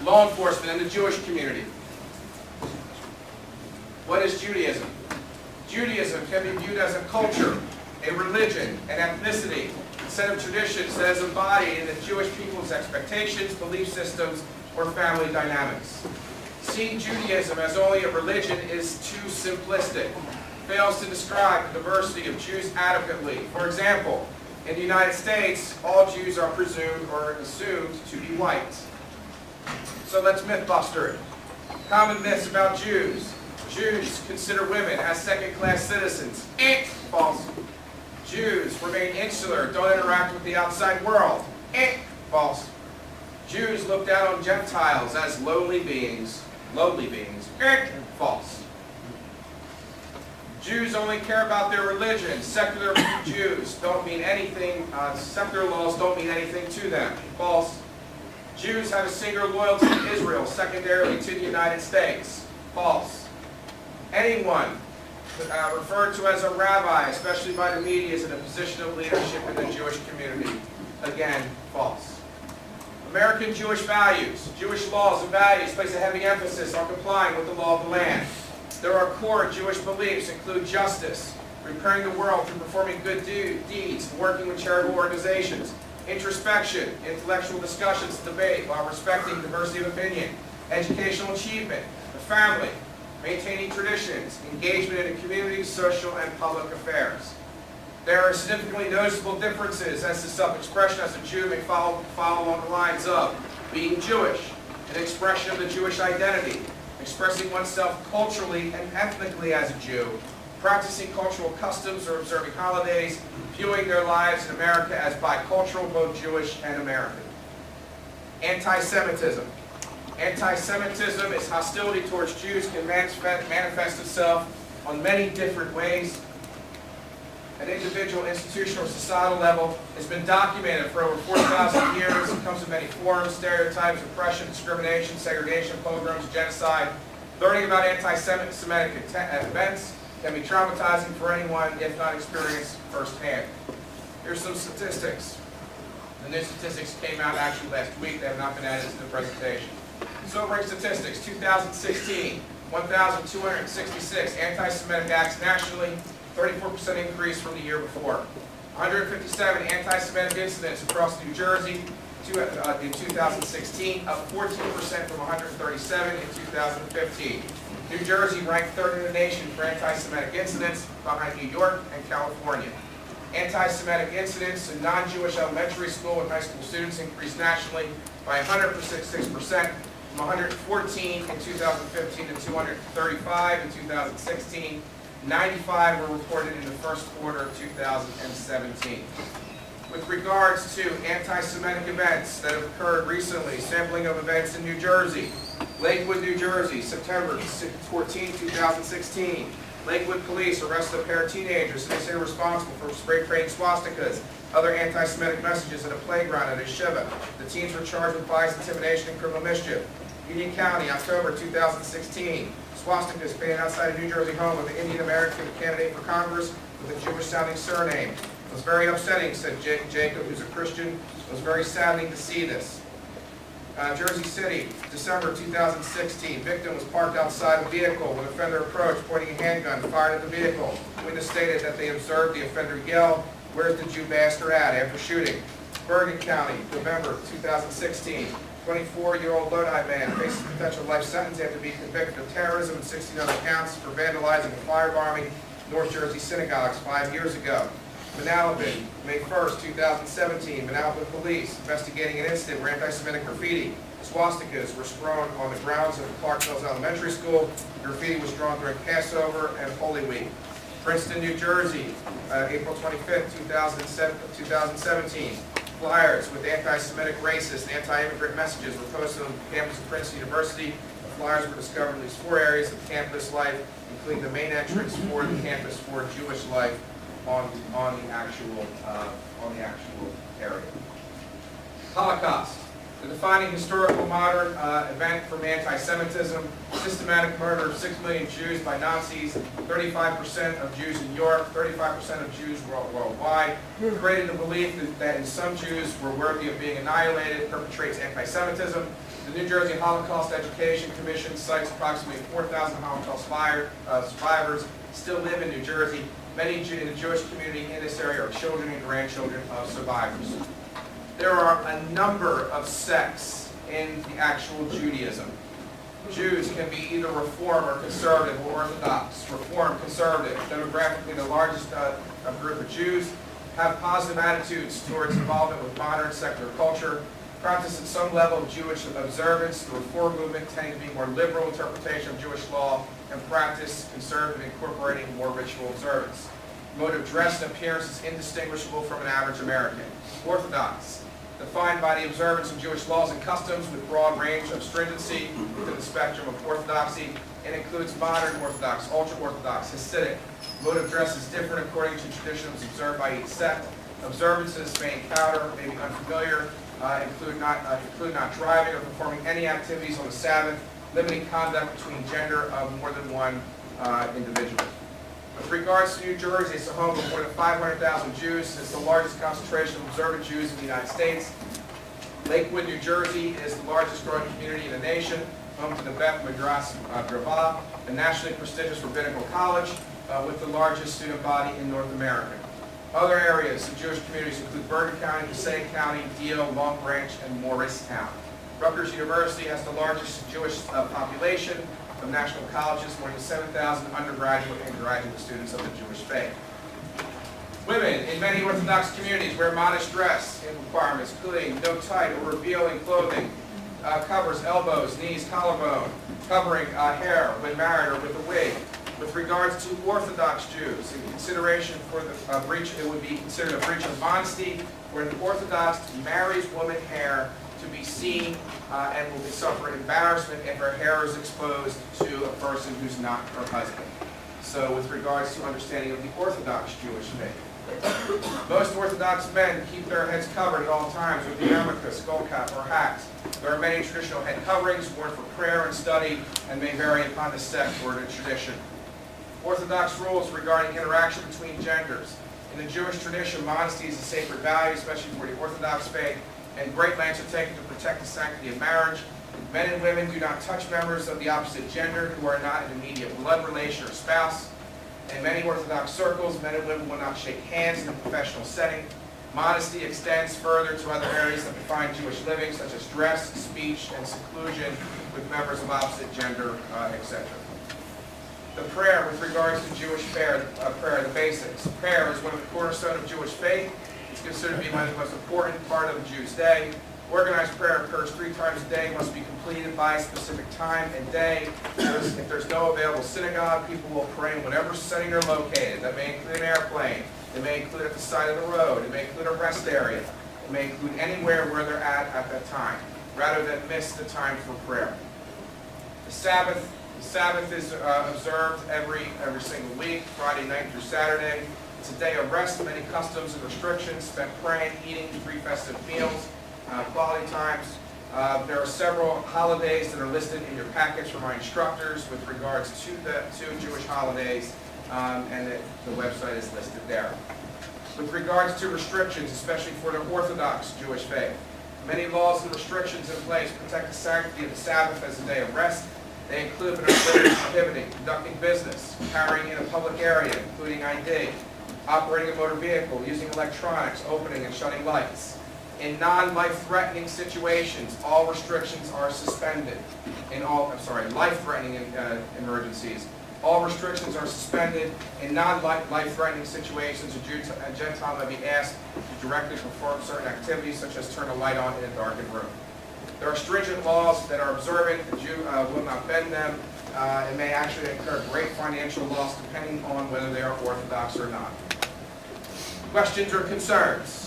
law enforcement, and the Jewish community. What is Judaism? Judaism can be viewed as a culture, a religion, an ethnicity, a set of traditions that is embodied in the Jewish people's expectations, belief systems, or family dynamics. Seeing Judaism as only a religion is too simplistic, fails to describe the diversity of Jews adequately. For example, in the United States, all Jews are presumed or assumed to be white. So let's mythbuster it. Common myths about Jews. Jews consider women as second-class citizens. False. Jews remain insular, don't interact with the outside world. False. Jews look down on Gentiles as lowly beings. False. Jews only care about their religion. Secular Jews don't mean anything, secular laws don't mean anything to them. False. Jews have a singular loyalty to Israel, secondarily to the United States. False. Anyone referred to as a rabbi, especially by the media, is in a position of leadership in the Jewish community. Again, false. American Jewish values, Jewish laws and values place a heavy emphasis on complying with the law of the land. There are core Jewish beliefs include justice, repairing the world through performing good deeds, working with charitable organizations, introspection, intellectual discussions, debate while respecting diversity of opinion, educational achievement, the family, maintaining traditions, engagement in the community, social and public affairs. There are significantly noticeable differences as to self-expression as a Jew may follow along the lines of being Jewish, an expression of the Jewish identity, expressing oneself culturally and ethnically as a Jew, practicing cultural customs or observing holidays, viewing their lives in America as bicultural, both Jewish and American. Anti-Semitism. Anti-Semitism is hostility towards Jews can manifest itself on many different ways. At individual, institutional, or societal level, it's been documented for over 4,000 years. It comes in many forms: stereotypes, oppression, discrimination, segregation, pogroms, genocide. Learning about anti-Semitic events can be traumatizing for anyone if not experienced firsthand. Here's some statistics. The new statistics came out actually last week. They have not been added to the presentation. Sobering statistics: 2016, 1,266 anti-Semitic acts nationally, 34% increase from the year before. 157 anti-Semitic incidents across New Jersey in 2016, up 14% from 137 in 2015. New Jersey ranked third in the nation for anti-Semitic incidents, behind New York and California. Anti-Semitic incidents in non-Jewish elementary school and high school students increased nationally by 106%, from 114 in 2015 to 235 in 2016. 95 were reported in the first quarter of 2017. With regards to anti-Semitic events that have occurred recently, sampling of events in New Jersey. Lakewood, New Jersey, September 14, 2016. Lakewood police arrested a pair of teenagers who they say were responsible for spray painting swastikas, other anti-Semitic messages at a playground at a yeshiva. The teens were charged with bias, intimidation, and criminal mischief. Union County, October 2016. Swastikas painted outside a New Jersey home of an Indian American candidate for Congress with a Jewish-sounding surname. It was very upsetting, said Jacob, who's a Christian. It was very saddening to see this. Jersey City, December 2016. Victim was parked outside a vehicle when offender approached, pointing a handgun, fired at the vehicle. Witness stated that they observed the offender yell, "Where's the Jew bastard at?" after shooting. Bergen County, November 2016. 24-year-old Lodi man faces potential life sentence after being convicted of terrorism and 16 other counts for vandalizing and firebombing North Jersey synagogues 5 years ago. Manalapan, May 1st, 2017. Manalapan police investigating an incident where anti-Semitic graffiti, swastikas, were strewn on the grounds of Clark Mills Elementary School. Graffiti was drawn during Passover and Holy Week. Princeton, New Jersey, April 25th, 2017. Flyers with anti-Semitic, racist, and anti-immigrant messages were posted on the campus of Princeton University. The flyers were discovered in at least 4 areas of campus life, including the main entrance for the campus for Jewish life on the actual area. Holocaust. The defining historical modern event from anti-Semitism, systematic murder of 6 million Jews by Nazis, 35% of Jews in Europe, 35% of Jews worldwide, created the belief that some Jews were worthy of being annihilated, perpetrates anti-Semitism. The New Jersey Holocaust Education Commission cites approximately 4,000 Holocaust survivors still live in New Jersey. Many in the Jewish community in this area are children and grandchildren of survivors. There are a number of sects in the actual Judaism. Jews can be either Reform or Conservative or Orthodox. Reform, Conservative, demographically the largest group of Jews, have positive attitudes towards involvement with modern secular culture, practice at some level of Jewish observance. The Reform movement tending to be more liberal interpretation of Jewish law, and practice conservative, incorporating more ritual observance. Mode of dress and appearance is indistinguishable from an average American. Orthodox, defined by the observance of Jewish laws and customs with broad range of stringency within the spectrum of orthodoxy, and includes modern Orthodox, ultra-Orthodox, Hasidic. Mode of dress is different according to traditions observed by each sect. Observances may encounter, may be unfamiliar, include not driving or performing any activities on the Sabbath, limiting conduct between gender of more than one individual. With regards to New Jersey, it's the home of more than 500,000 Jews. It's the largest concentration of observant Jews in the United States. Lakewood, New Jersey is the largest growing community in the nation, home to the Beth Midrash Gravah, a nationally prestigious rabbinical college with the largest student body in North America. Other areas of Jewish communities include Bergen County, Passaic County, Deal, Long Branch, and Morristown. Rutgers University has the largest Jewish population of national colleges, more than 7,000 undergraduate and graduate students of the Jewish faith. Women in many Orthodox communities wear modest dress requirements, including no tight or revealing clothing, covers elbows, knees, collarbone, covering hair when married or with a wig. With regards to Orthodox Jews, in consideration for the breach, it would be considered a breach of modesty where an Orthodox marries woman hair to be seen and will suffer embarrassment if her hair is exposed to a person who's not her husband. So with regards to understanding of the Orthodox Jewish faith. Most Orthodox men keep their heads covered at all times with the yarmulke, skull cap, or hat. There are many traditional head coverings worn for prayer and study and may vary upon the sect or the tradition. Orthodox rules regarding interaction between genders. In the Jewish tradition, modesty is a sacred value, especially for the Orthodox faith, and great lengths are taken to protect the sanctity of marriage. Men and women do not touch members of the opposite gender who are not an immediate blood relation or spouse. In many Orthodox circles, men and women will not shake hands in a professional setting. Modesty extends further to other areas that define Jewish living, such as dress, speech, and seclusion with members of opposite gender, etc. The prayer with regards to Jewish prayer, the basics. Prayer is one of the cornerstones of Jewish faith. It's considered to be one of the most important part of the Jew's day. Organized prayer occurs 3 times a day, must be completed by a specific time and day. If there's no available synagogue, people will pray in whatever setting they're located. That may include an airplane. It may include at the side of the road. It may include a rest area. It may include anywhere where they're at that time, rather than miss the time for prayer. The Sabbath is observed every single week, Friday night through Saturday. It's a day of rest, many customs and restrictions, spent praying, eating 3 festive meals, quality times. There are several holidays that are listed in your package from my instructors with regards to the 2 Jewish holidays, and the website is listed there. With regards to restrictions, especially for the Orthodox Jewish faith, many laws and restrictions in place protect the sanctity of the Sabbath as a day of rest. They include prohibiting, conducting business, carrying in a public area, including ID, operating a motor vehicle, using electronics, opening and shutting lights. In non-life-threatening situations, all restrictions are suspended. Life-threatening emergencies, all restrictions are suspended. In non-life-threatening situations, a Gentile may be asked to directly perform certain activities, such as turn a light on in a darkened room. There are stringent laws that are observant. The Jew will not bend them. It may actually incur great financial loss depending on whether they are Orthodox or not. Questions or concerns?